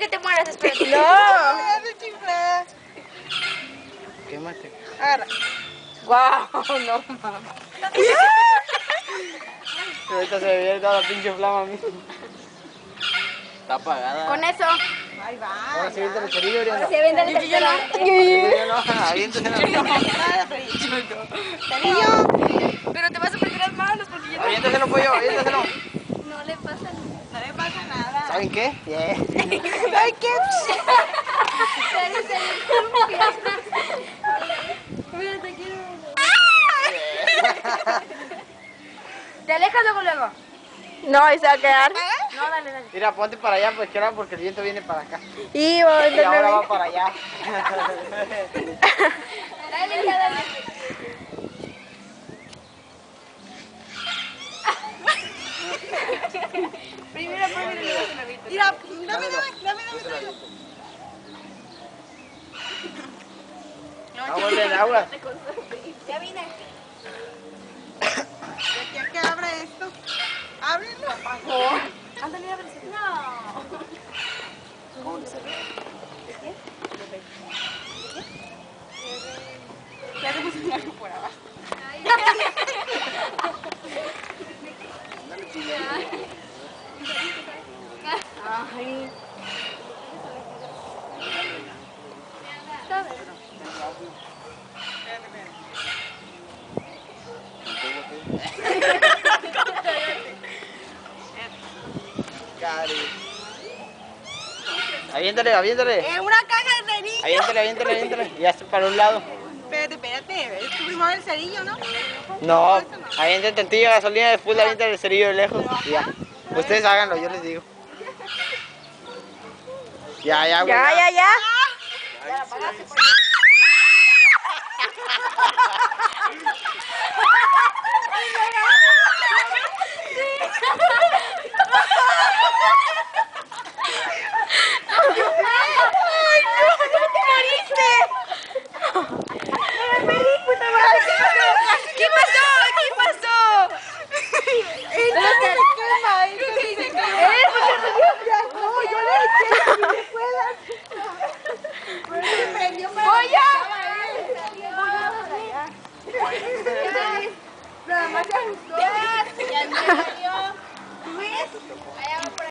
que te mueras, espérate. No. Ya se chifla. Quémate. Agarra. Wow, no mames. Ahorita se ve toda la pinche flama a mí. Está apagada. Con eso. Ahí va. Ahora sí, el cerillo, Oriana. Se vende el tercero. No, aviéntasela. Cerillo. Pero te vas a perder las manos porque yo Aviéntaselo, pollo, aviéntaselo. no le pasa nada. No le pasa nada. ¿Saben qué? Yeah. Ay, qué. Mira, te quiero. ¿Te alejas luego? No, ahí se va a quedar. No, dale, dale. Mira, ponte para allá, pues, claro, porque el viento viene para acá. Y voy a Y ahora entenderme. va para allá. Dale, ya, dale. Primero, luego se lo aviento. Mira, dame. Vamos en agua. Ya vine. ¿De aquí a qué abre esto? Ábrelo. Ándale, ábrese. No. Ya te puse un algo por abajo. Ay. ¿Sabes? Cari. Aviéntale, aviéntale. Una caja de cerillo. Aviéntale. Ya está para un lado. Espérate. Es tu primero el cerillo, ¿no? No, aviéntate tantilla gasolina, después le aviéntale el cerillo de lejos. Y ya. Ustedes háganlo, yo les digo. Ya, güey. Ya.